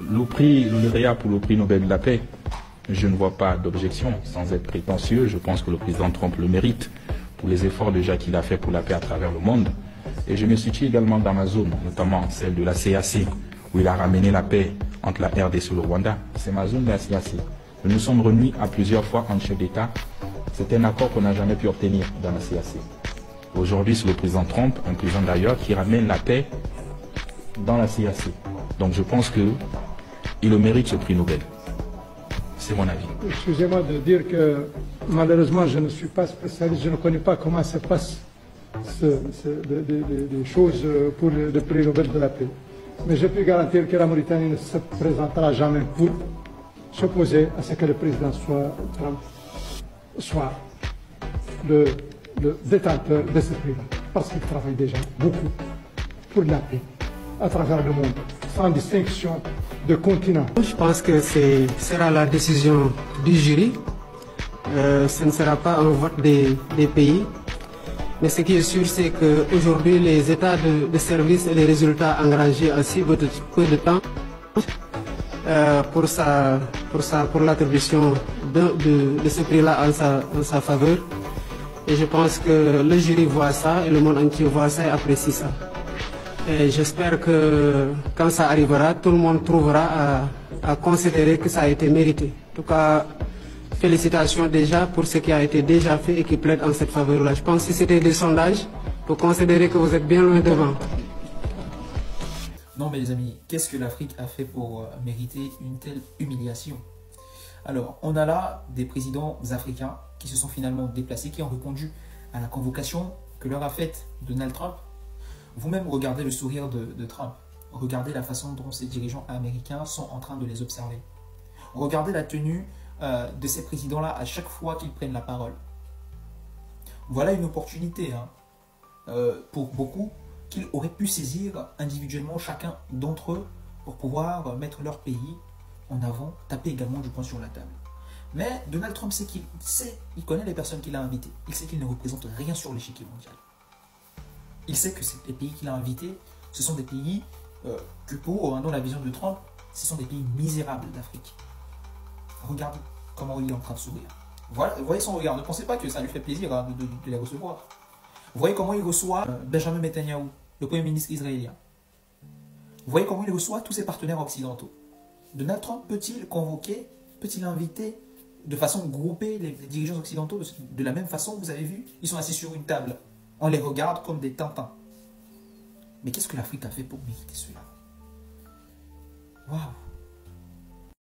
Le lauréat pour le prix Nobel de la paix, je ne vois pas d'objection. Sans être prétentieux, je pense que le président Trump le mérite pour les efforts déjà qu'il a fait pour la paix à travers le monde. Et je me situe également dans ma zone, notamment celle de la CAC, où il a ramené la paix entre la RDC et le Rwanda. C'est ma zone de la CAC. Nous nous sommes réunis à plusieurs fois en chef d'État. C'est un accord qu'on n'a jamais pu obtenir dans la CAC. Aujourd'hui, c'est le président Trump, un président d'ailleurs, qui ramène la paix dans la CAC. Donc je pense qu'il le mérite ce prix Nobel. C'est mon avis. Excusez-moi de dire que malheureusement je ne suis pas spécialiste, je ne connais pas comment se passent les choses pour le prix Nobel de la paix. Mais je peux garantir que la Mauritanie ne se présentera jamais pour s'opposer à ce que le président Trump soit le détenteur de ce prix-là. Parce qu'il travaille déjà beaucoup pour la paix à travers le monde, sans distinction de continent. Je pense que ce sera la décision du jury. Ce ne sera pas un vote des pays. Mais ce qui est sûr, c'est qu'aujourd'hui, les états de service et les résultats engrangés en si peu de temps pour l'attribution de ce prix-là en sa faveur. Et je pense que le jury voit ça et le monde entier voit ça et apprécie ça. Et j'espère que quand ça arrivera, tout le monde trouvera à considérer que ça a été mérité. En tout cas, félicitations déjà pour ce qui a été déjà fait et qui plaide en cette faveur-là. Je pense que si c'était des sondages, pour considérer que vous êtes bien loin devant. Non mais les amis, qu'est-ce que l'Afrique a fait pour mériter une telle humiliation? Alors, on a là des présidents africains qui se sont finalement déplacés, qui ont répondu à la convocation que leur a faite Donald Trump. Vous-même, regardez le sourire de Trump. Regardez la façon dont ces dirigeants américains sont en train de les observer. Regardez la tenue de ces présidents-là à chaque fois qu'ils prennent la parole. Voilà une opportunité pour beaucoup qu'ils auraient pu saisir individuellement chacun d'entre eux pour pouvoir mettre leur pays en avant, taper également du poing sur la table. Mais Donald Trump sait il connaît les personnes qu'il a invitées. Il sait qu'il ne représente rien sur l'échiquier mondial. Il sait que les pays qu'il a invités, ce sont des pays que dans la vision de Trump, ce sont des pays misérables d'Afrique. Regardez comment il est en train de sourire. Voilà, vous voyez son regard. Ne pensez pas que ça lui fait plaisir de les recevoir. Vous voyez comment il reçoit Benjamin Netanyahou, le premier ministre israélien. Vous voyez comment il reçoit tous ses partenaires occidentaux. Donald Trump peut-il convoquer, peut-il inviter de façon groupée les dirigeants occidentaux de la même façon, vous avez vu, ils sont assis sur une table. On les regarde comme des tintins. Mais qu'est-ce que l'Afrique a fait pour mériter cela? Waouh!